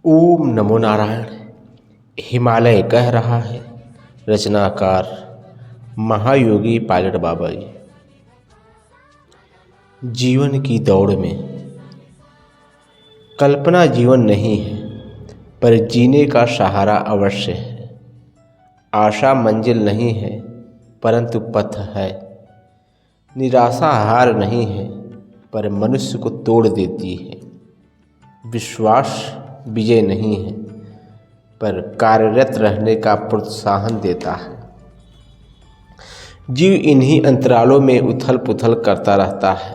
ओम नमो नारायण। हिमालय कह रहा है। रचनाकार महायोगी पायलट बाबा जी। जीवन की दौड़ में कल्पना जीवन नहीं है, पर जीने का सहारा अवश्य है। आशा मंजिल नहीं है, परंतु पथ है। निराशा हार नहीं है, पर मनुष्य को तोड़ देती है। विश्वास विजय नहीं है, पर कार्यरत रहने का प्रोत्साहन देता है। जीव इन्हीं अंतरालों में उथल पुथल करता रहता है,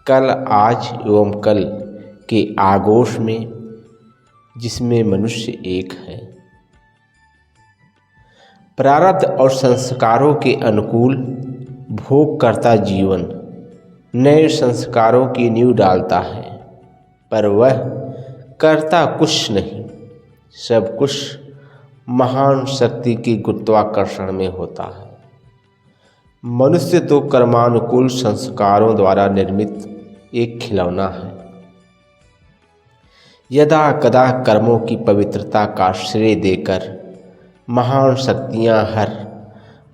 कल आज एवं कल के आगोश में, जिसमें मनुष्य एक है। प्रारब्ध और संस्कारों के अनुकूल भोग करता जीवन नए संस्कारों की नींव डालता है, पर वह करता कुछ नहीं। सब कुछ महान शक्ति की गुरुत्वाकर्षण में होता है। मनुष्य तो कर्मानुकूल संस्कारों द्वारा निर्मित एक खिलौना है। यदा कदा कर्मों की पवित्रता का श्रेय देकर महान शक्तियां हर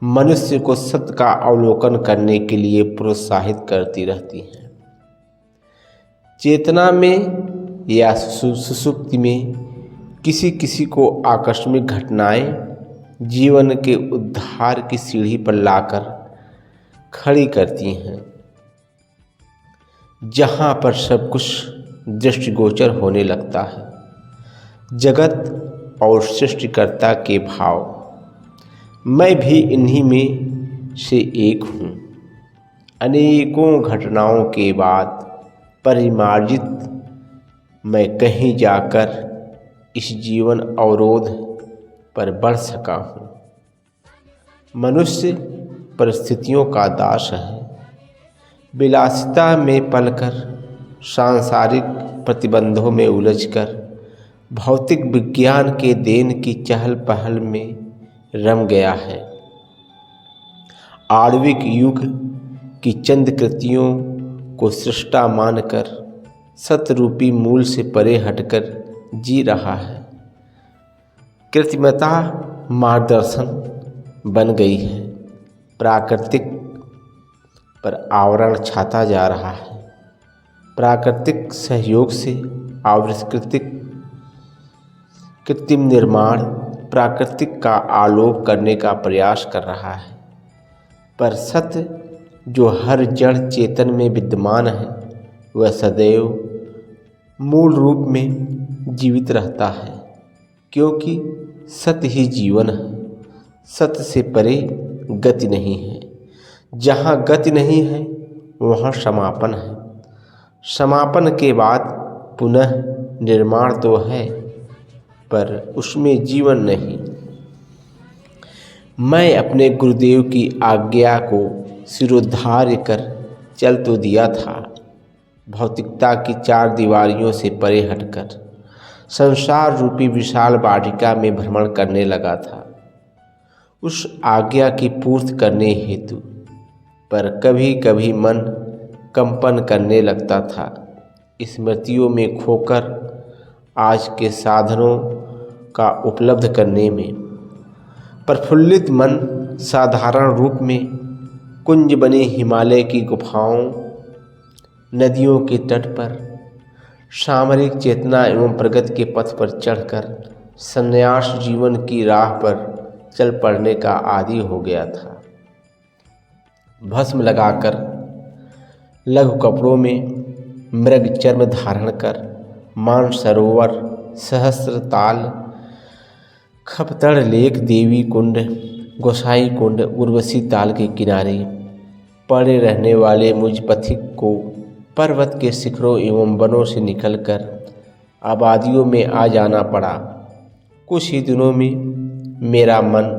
मनुष्य को सत्य का अवलोकन करने के लिए प्रोत्साहित करती रहती हैं। चेतना में या सुषुप्ति में किसी किसी को आकस्मिक घटनाएं जीवन के उद्धार की सीढ़ी पर लाकर खड़ी करती हैं, जहां पर सब कुछ दृष्टिगोचर होने लगता है। जगत और सृष्टिकर्ता के भाव, मैं भी इन्हीं में से एक हूँ। अनेकों घटनाओं के बाद परिमार्जित मैं कहीं जाकर इस जीवन अवरोध पर बढ़ सका हूँ। मनुष्य परिस्थितियों का दास है। विलासिता में पलकर, सांसारिक प्रतिबंधों में उलझकर, भौतिक विज्ञान के देन की चहल पहल में रम गया है। आणविक युग की चंद कृतियों को सृष्टा मानकर सतरूपी मूल से परे हटकर जी रहा है। कृत्रिमता मार्गदर्शन बन गई है। प्राकृतिक पर आवरण छाता जा रहा है। प्राकृतिक सहयोग से आवृत्कृतिक कृत्रिम निर्माण प्राकृतिक का आलोप करने का प्रयास कर रहा है। पर सत्य जो हर जड़ चेतन में विद्यमान है, वह सदैव मूल रूप में जीवित रहता है, क्योंकि सत्य ही जीवन है। सत्य से परे गति नहीं है। जहाँ गति नहीं है, वहाँ समापन है। समापन के बाद पुनः निर्माण तो है, पर उसमें जीवन नहीं। मैं अपने गुरुदेव की आज्ञा को सिरोधार्य कर चल तो दिया था। भौतिकता की चार दीवारियों से परे हटकर संसार रूपी विशाल वाटिका में भ्रमण करने लगा था, उस आज्ञा की पूर्ति करने हेतु। पर कभी कभी मन कंपन करने लगता था, स्मृतियों में खोकर आज के साधनों का उपलब्ध करने में। प्रफुल्लित मन साधारण रूप में कुंज बने हिमालय की गुफाओं, नदियों के तट पर, सामरिक चेतना एवं प्रगति के पथ पर चढ़कर संन्यास जीवन की राह पर चल पड़ने का आदी हो गया था। भस्म लगाकर, लघु कपड़ों में मृग चर्म धारण कर, मानसरोवर, सहस्त्र ताल, खपतड़ लेक, देवी कुंड, गोसाई कुंड, उर्वशी ताल के किनारे पड़े रहने वाले मुझ पथिक को पर्वत के शिखरों एवं वनों से निकलकर आबादियों में आ जाना पड़ा। कुछ ही दिनों में मेरा मन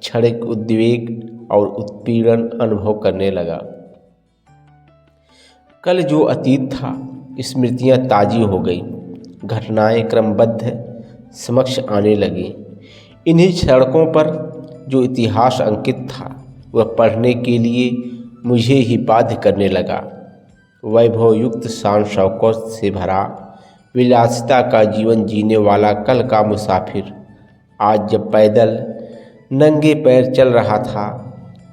क्षणिक उद्वेग और उत्पीड़न अनुभव करने लगा। कल जो अतीत था, स्मृतियां ताजी हो गई, घटनाएं क्रमबद्ध समक्ष आने लगी। इन्हीं सड़कों पर जो इतिहास अंकित था, वह पढ़ने के लिए मुझे ही बाध्य करने लगा। वैभव युक्त शान शौकत से भरा विलासिता का जीवन जीने वाला कल का मुसाफिर आज जब पैदल नंगे पैर चल रहा था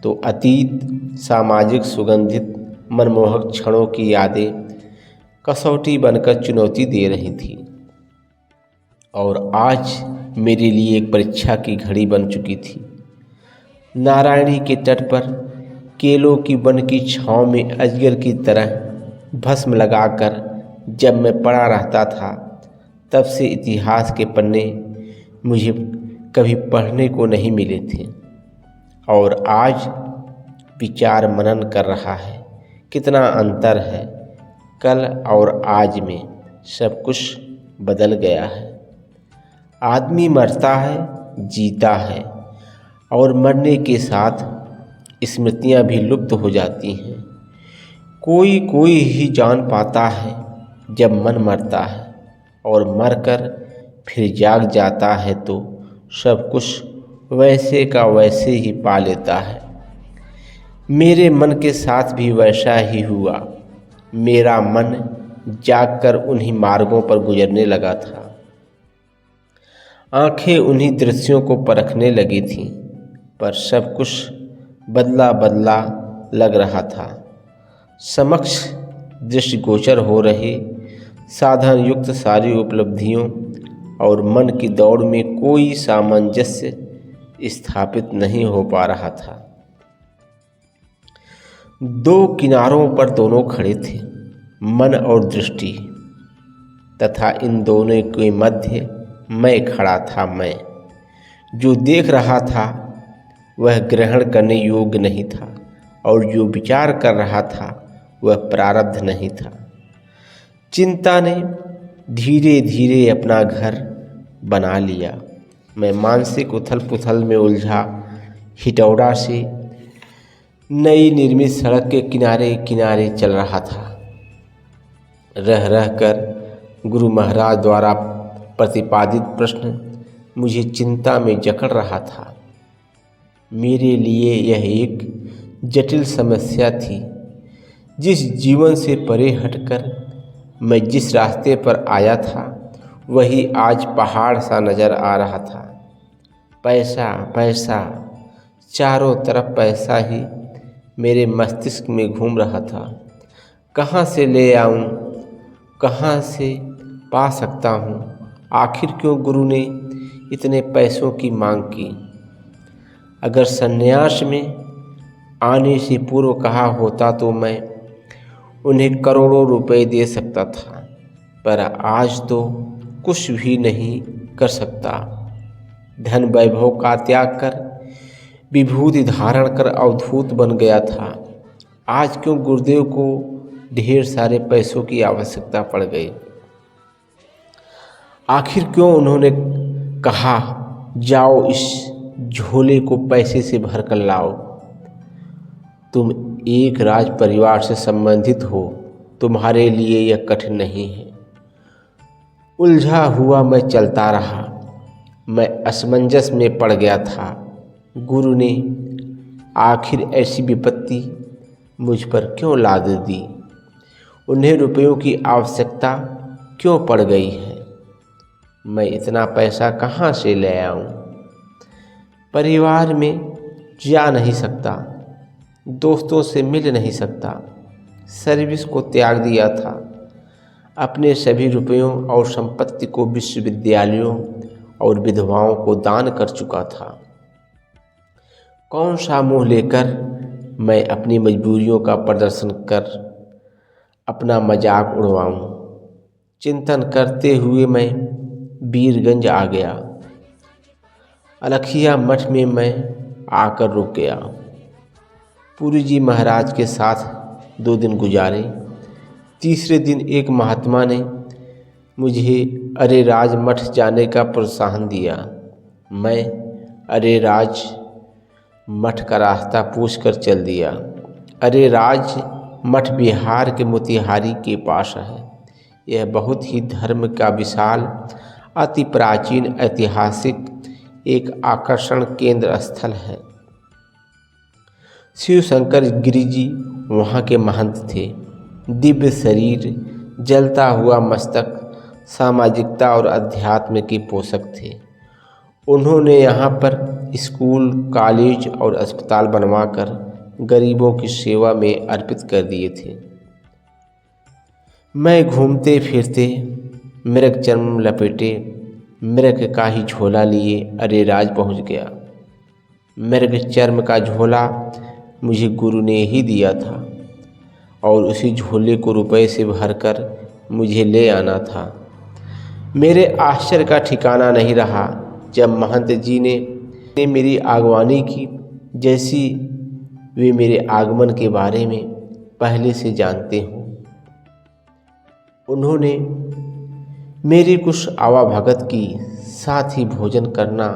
तो अतीत, सामाजिक सुगंधित मनमोहक क्षणों की यादें कसौटी बनकर चुनौती दे रही थी और आज मेरे लिए एक परीक्षा की घड़ी बन चुकी थी। नारायणी के तट पर केलों की वन की छांव में अजगर की तरह भस्म लगाकर जब मैं पड़ा रहता था, तब से इतिहास के पन्ने मुझे कभी पढ़ने को नहीं मिले थे और आज विचार मनन कर रहा है कितना अंतर है। कल और आज में सब कुछ बदल गया है। आदमी मरता है, जीता है और मरने के साथ स्मृतियां भी लुप्त हो जाती हैं। कोई कोई ही जान पाता है जब मन मरता है और मरकर फिर जाग जाता है तो सब कुछ वैसे का वैसे ही पा लेता है। मेरे मन के साथ भी वैसा ही हुआ। मेरा मन जागकर उन्हीं मार्गों पर गुजरने लगा था। आंखें उन्हीं दृश्यों को परखने लगी थीं, पर सब कुछ बदला बदला लग रहा था। समक्ष दृष्टिगोचर हो रहे साधन युक्त सारी उपलब्धियों और मन की दौड़ में कोई सामंजस्य स्थापित नहीं हो पा रहा था। दो किनारों पर दोनों खड़े थे, मन और दृष्टि, तथा इन दोनों के मध्य मैं खड़ा था। मैं जो देख रहा था वह ग्रहण करने योग्य नहीं था और जो विचार कर रहा था वह प्रारब्ध नहीं था। चिंता ने धीरे धीरे अपना घर बना लिया। मैं मानसिक उथल पुथल में उलझा हिटौड़ा से नई निर्मित सड़क के किनारे किनारे चल रहा था। रह रह कर गुरु महाराज द्वारा प्रतिपादित प्रश्न मुझे चिंता में जकड़ रहा था। मेरे लिए यह एक जटिल समस्या थी। जिस जीवन से परे हटकर मैं जिस रास्ते पर आया था वही आज पहाड़ सा नज़र आ रहा था। पैसा पैसा, चारों तरफ पैसा ही मेरे मस्तिष्क में घूम रहा था। कहाँ से ले आऊँ, कहाँ से पा सकता हूँ? आखिर क्यों गुरु ने इतने पैसों की मांग की? अगर सन्यास में आने से पूर्व कहा होता तो मैं उन्हें करोड़ों रुपए दे सकता था, पर आज तो कुछ भी नहीं कर सकता। धन वैभव का त्याग कर विभूति धारण कर अवधूत बन गया था। आज क्यों गुरुदेव को ढेर सारे पैसों की आवश्यकता पड़ गई? आखिर क्यों उन्होंने कहा जाओ इस झोले को पैसे से भर कर लाओ? तुम एक राज परिवार से संबंधित हो, तुम्हारे लिए यह कठिन नहीं है। उलझा हुआ मैं चलता रहा। मैं असमंजस में पड़ गया था। गुरु ने आखिर ऐसी विपत्ति मुझ पर क्यों लाद दी? उन्हें रुपयों की आवश्यकता क्यों पड़ गई है? मैं इतना पैसा कहाँ से ले आऊँ? परिवार में जा नहीं सकता, दोस्तों से मिल नहीं सकता, सर्विस को त्याग दिया था, अपने सभी रुपयों और संपत्ति को विश्वविद्यालयों और विधवाओं को दान कर चुका था। कौन सा मुँह लेकर मैं अपनी मजबूरियों का प्रदर्शन कर अपना मजाक उड़वाऊं? चिंतन करते हुए मैं वीरगंज आ गया। अलखिया मठ में मैं आकर रुक गया। पुरी जी महाराज के साथ 2 दिन गुजारे। तीसरे दिन एक महात्मा ने मुझे अरेराज मठ जाने का प्रोत्साहन दिया। मैं अरेराज मठ का रास्ता पूछकर चल दिया। अरेराज मठ बिहार के मोतिहारी के पास है। यह बहुत ही धर्म का विशाल, अति प्राचीन, ऐतिहासिक एक आकर्षण केंद्र स्थल है। शिव शंकर गिरि जी वहाँ के महंत थे। दिव्य शरीर, जलता हुआ मस्तक, सामाजिकता और अध्यात्म के पोषक थे। उन्होंने यहाँ पर स्कूल, कॉलेज और अस्पताल बनवाकर गरीबों की सेवा में अर्पित कर दिए थे। मैं घूमते फिरते मृग चर्म लपेटे मृग का ही झोला लिए अरेराज पहुँच गया। मृग चर्म का झोला मुझे गुरु ने ही दिया था और उसी झोले को रुपए से भरकर मुझे ले आना था। मेरे आश्चर्य का ठिकाना नहीं रहा जब महंत जी ने मेरी आगवानी की, जैसी वे मेरे आगमन के बारे में पहले से जानते हों। उन्होंने मेरी कुछ आवाभगत की, साथ ही भोजन करना,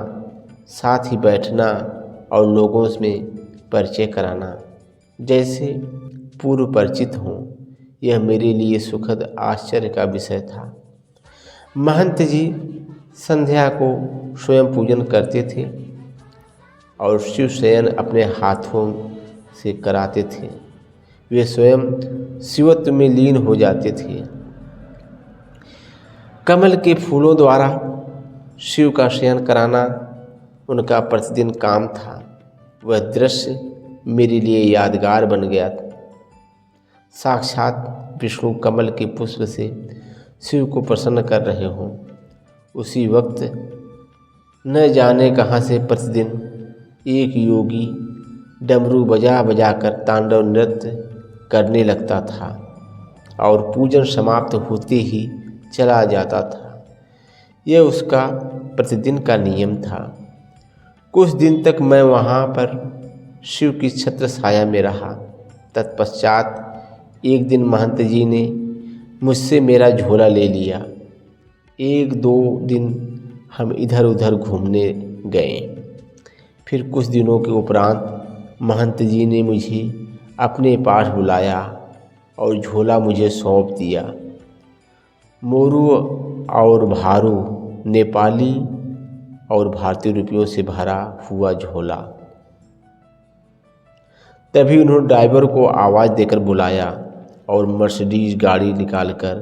साथ ही बैठना और लोगों में परिचय कराना, जैसे पूर्व परिचित हों। यह मेरे लिए सुखद आश्चर्य का विषय था। महंत जी संध्या को स्वयं पूजन करते थे और शिव शयन अपने हाथों से कराते थे। वे स्वयं शिवत्व में लीन हो जाते थे। कमल के फूलों द्वारा शिव का शयन कराना उनका प्रतिदिन काम था। वह दृश्य मेरे लिए यादगार बन गया था। साक्षात विष्णु कमल के पुष्प से शिव को प्रसन्न कर रहे हों। उसी वक्त न जाने कहाँ से प्रतिदिन एक योगी डमरू बजा बजा कर तांडव नृत्य करने लगता था और पूजन समाप्त होते ही चला जाता था। यह उसका प्रतिदिन का नियम था। कुछ दिन तक मैं वहाँ पर शिव की छत्र छाया में रहा। तत्पश्चात एक दिन महंत जी ने मुझसे मेरा झोला ले लिया। एक दो दिन हम इधर उधर घूमने गए। फिर कुछ दिनों के उपरांत महंत जी ने मुझे अपने पास बुलाया और झोला मुझे सौंप दिया। मोरू और भारू नेपाली और भारतीय रुपयों से भरा हुआ झोला। तभी उन्होंने ड्राइवर को आवाज़ देकर बुलाया और मर्सिडीज गाड़ी निकालकर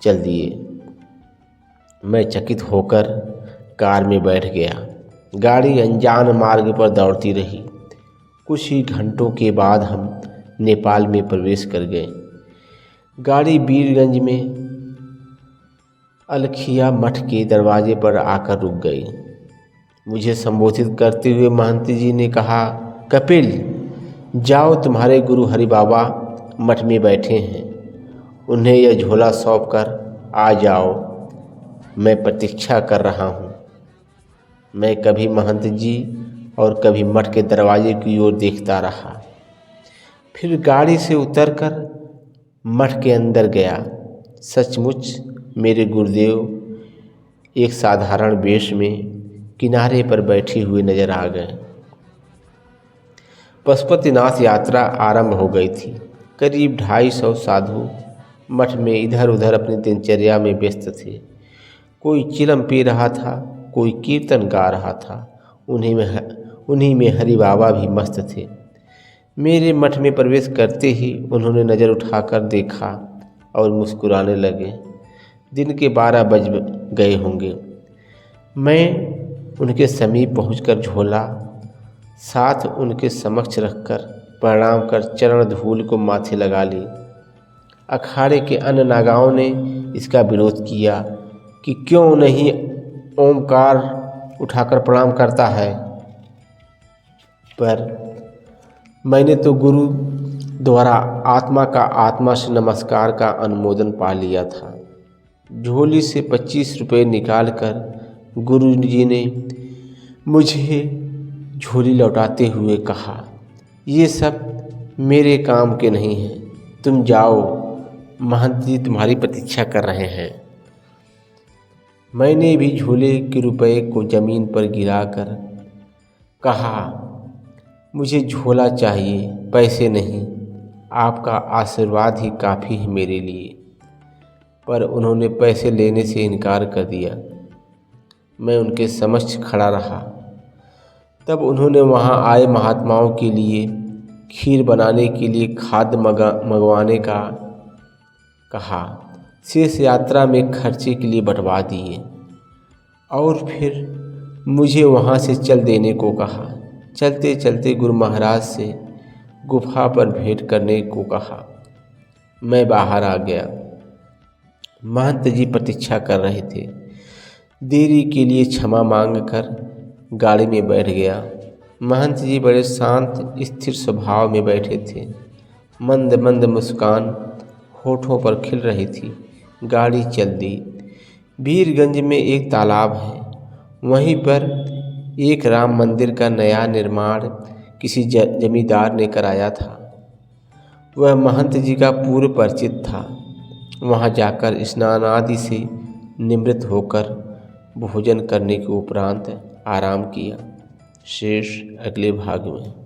चल दिए। मैं चकित होकर कार में बैठ गया। गाड़ी अनजान मार्ग पर दौड़ती रही। कुछ ही घंटों के बाद हम नेपाल में प्रवेश कर गए। गाड़ी वीरगंज में अलखिया मठ के दरवाजे पर आकर रुक गई। मुझे संबोधित करते हुए महंत जी ने कहा, कपिल जाओ, तुम्हारे गुरु हरि बाबा मठ में बैठे हैं, उन्हें यह झोला सौंप कर आ जाओ, मैं प्रतीक्षा कर रहा हूँ। मैं कभी महंत जी और कभी मठ के दरवाजे की ओर देखता रहा। फिर गाड़ी से उतरकर मठ के अंदर गया। सचमुच मेरे गुरुदेव एक साधारण वेश में किनारे पर बैठे हुए नजर आ गए। पशुपतिनाथ यात्रा आरंभ हो गई थी। करीब 250 साधु मठ में इधर उधर अपनी दिनचर्या में व्यस्त थे। कोई चिलम पी रहा था, कोई कीर्तन गा रहा था। उन्हीं में हरि बाबा भी मस्त थे। मेरे मठ में प्रवेश करते ही उन्होंने नज़र उठाकर देखा और मुस्कुराने लगे। दिन के 12 बज गए होंगे। मैं उनके समीप पहुंचकर झोला साथ उनके समक्ष रखकर प्रणाम कर चरण धूल को माथे लगा ली। अखाड़े के अन्य नागाओं ने इसका विरोध किया कि क्यों नहीं ओमकार उठाकर प्रणाम करता है, पर मैंने तो गुरु द्वारा आत्मा का आत्मा से नमस्कार का अनुमोदन पा लिया था। झोली से 25 रुपये निकालकर गुरु जी ने मुझे झोली लौटाते हुए कहा, ये सब मेरे काम के नहीं हैं, तुम जाओ, महंत जी तुम्हारी प्रतीक्षा कर रहे हैं। मैंने भी झोले के रुपए को ज़मीन पर गिराकर कहा, मुझे झोला चाहिए, पैसे नहीं, आपका आशीर्वाद ही काफ़ी है मेरे लिए। पर उन्होंने पैसे लेने से इनकार कर दिया। मैं उनके समक्ष खड़ा रहा। तब उन्होंने वहाँ आए महात्माओं के लिए खीर बनाने के लिए खाद्य मंगवाने का कहा। शेष यात्रा में खर्चे के लिए बंटवा दिए और फिर मुझे वहाँ से चल देने को कहा। चलते चलते गुरु महाराज से गुफा पर भेंट करने को कहा। मैं बाहर आ गया। महंत जी प्रतीक्षा कर रहे थे। देरी के लिए क्षमा मांगकर गाड़ी में बैठ गया। महंत जी बड़े शांत स्थिर स्वभाव में बैठे थे। मंद मंद मुस्कान होठों पर खिल रही थी। गाड़ी चल दी। वीरगंज में एक तालाब है, वहीं पर एक राम मंदिर का नया निर्माण किसी जमींदार ने कराया था। वह महंत जी का पूर्व परिचित था। वहाँ जाकर स्नान आदि से निवृत्त होकर भोजन करने के उपरांत आराम किया। शेष अगले भाग में।